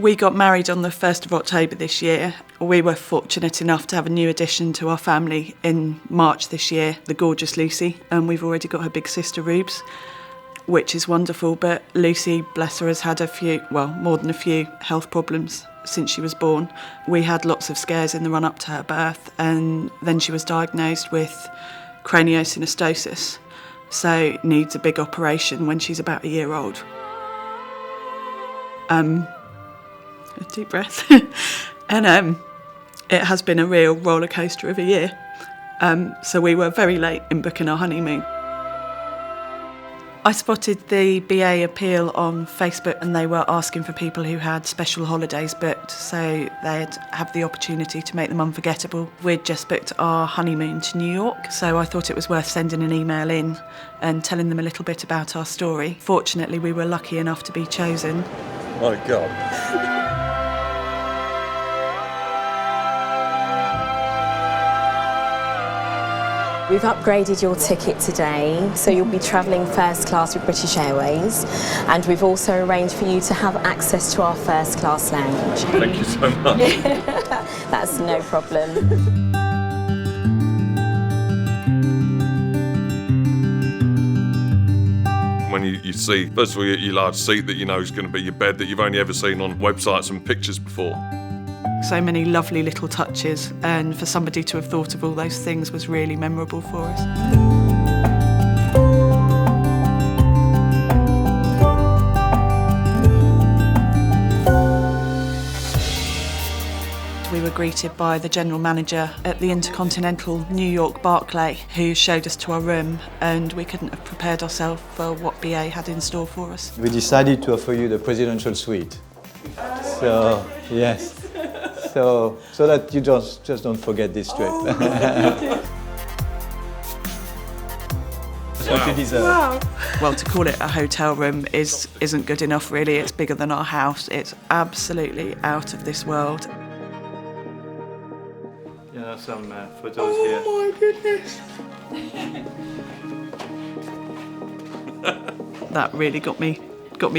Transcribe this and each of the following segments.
We got married on the 1st of October this year. We were fortunate enough to have a new addition to our family in March this year, the gorgeous Lucy, and we've already got her big sister Rubes, which is wonderful. But Lucy, bless her, has had more than a few health problems since she was born. We had lots of scares in the run-up to her birth, and then she was diagnosed with craniosynostosis, so needs a big operation when she's about a year old. A deep breath. And it has been a real roller coaster of a year. So we were very late in booking our honeymoon. I spotted the BA appeal on Facebook, and they were asking for people who had special holidays booked, so they'd have the opportunity to make them unforgettable. We'd just booked our honeymoon to New York, so I thought it was worth sending an email in and telling them a little bit about our story. Fortunately, we were lucky enough to be chosen. My God. We've upgraded your ticket today, so you'll be travelling first class with British Airways, and we've also arranged for you to have access to our first class lounge. Thank you so much. That's no problem. When you see, first of all, your large seat that you know is going to be your bed that you've only ever seen on websites and pictures before. So many lovely little touches, and for somebody to have thought of all those things was really memorable for us. We were greeted by the general manager at the Intercontinental New York Barclay, who showed us to our room, and we couldn't have prepared ourselves for what BA had in store for us. We decided to offer you the presidential suite. So, yes. So that you just don't forget this trip. That's what you deserve. Wow. Well, to call it a hotel room isn't good enough, really. It's bigger than our house. It's absolutely out of this world. You know, some photos here. Oh my goodness. That really got me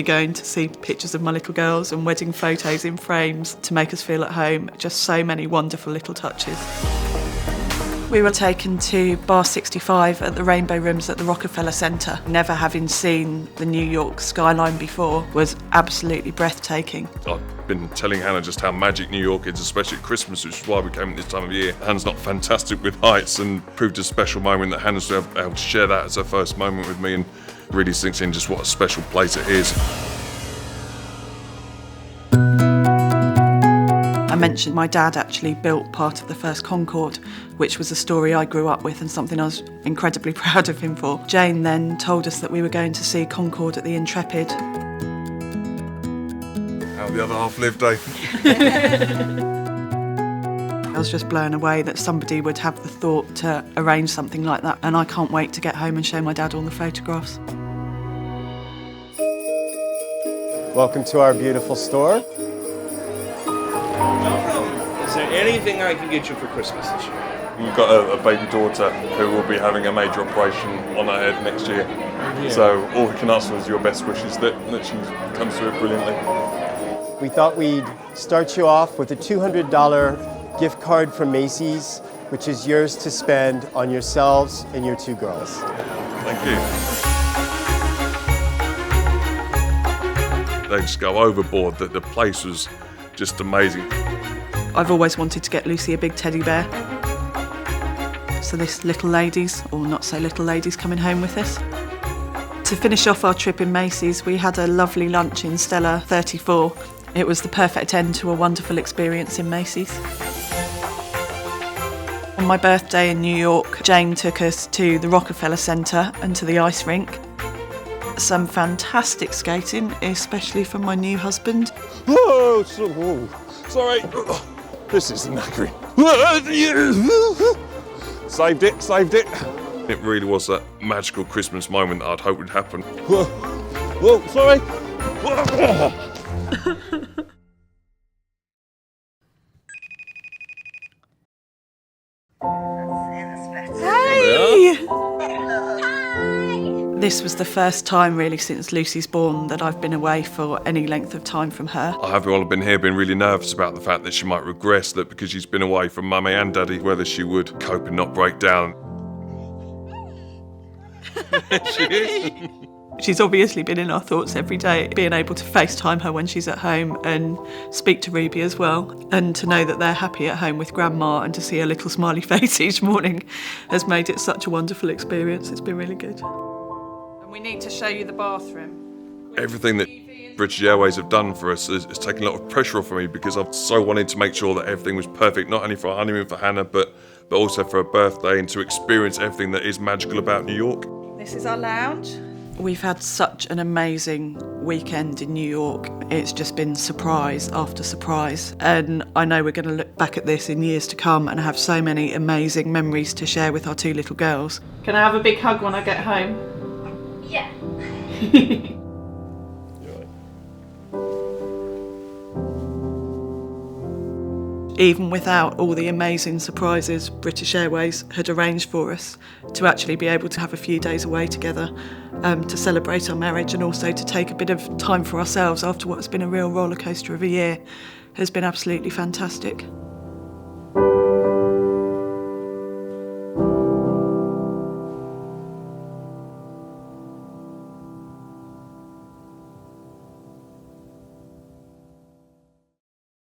going to see pictures of my little girls and wedding photos in frames to make us feel at home. Just so many wonderful little touches. We were taken to Bar 65 at the Rainbow Rooms at the Rockefeller Center. Never having seen the New York skyline before was absolutely breathtaking. I've been telling Hannah just how magic New York is, especially at Christmas, which is why we came at this time of year. Hannah's not fantastic with heights, and proved a special moment that Hannah's able to share that as her first moment with me, and really sinks in just what a special place it is. I mentioned my dad actually built part of the first Concorde, which was a story I grew up with and something I was incredibly proud of him for. Jane then told us that we were going to see Concorde at the Intrepid. How the other half lived, eh? I was just blown away that somebody would have the thought to arrange something like that, and I can't wait to get home and show my dad all the photographs. Welcome to our beautiful store. Is there anything I can get you for Christmas this year? We've got a baby daughter who will be having a major operation on her head next year. Yeah. So all we can ask for is your best wishes that she comes through it brilliantly. We thought we'd start you off with a $200 gift card from Macy's, which is yours to spend on yourselves and your two girls. Thank you. They just go overboard. That the place was just amazing. I've always wanted to get Lucy a big teddy bear. So this little lady's, or not so little lady's, coming home with us. To finish off our trip in Macy's, we had a lovely lunch in Stella 34. It was the perfect end to a wonderful experience in Macy's. On my birthday in New York, Jane took us to the Rockefeller Center and to the ice rink. Some fantastic skating, especially from my new husband. Whoa, sorry. This is knackering. Saved it. It really was that magical Christmas moment that I'd hoped would happen. Whoa, sorry. Hey! This was the first time really since Lucy's born that I've been away for any length of time from her. I have, while I've been here, been really nervous about the fact that she might regress, that because she's been away from mummy and daddy, whether she would cope and not break down. She is. She's obviously been in our thoughts every day. Being able to FaceTime her when she's at home and speak to Ruby as well, and to know that they're happy at home with Grandma and to see her little smiley face each morning has made it such a wonderful experience. It's been really good. And we need to show you the bathroom. Everything that British Airways have done for us has taken a lot of pressure off of me, because I've so wanted to make sure that everything was perfect, not only for our honeymoon for Hannah, but also for her birthday, and to experience everything that is magical about New York. This is our lounge. We've had such an amazing weekend in New York. It's just been surprise after surprise. And I know we're going to look back at this in years to come and have so many amazing memories to share with our two little girls. Can I have a big hug when I get home? Yeah. Even without all the amazing surprises British Airways had arranged for us, to actually be able to have a few days away together, to celebrate our marriage and also to take a bit of time for ourselves after what's been a real rollercoaster of a year, has been absolutely fantastic.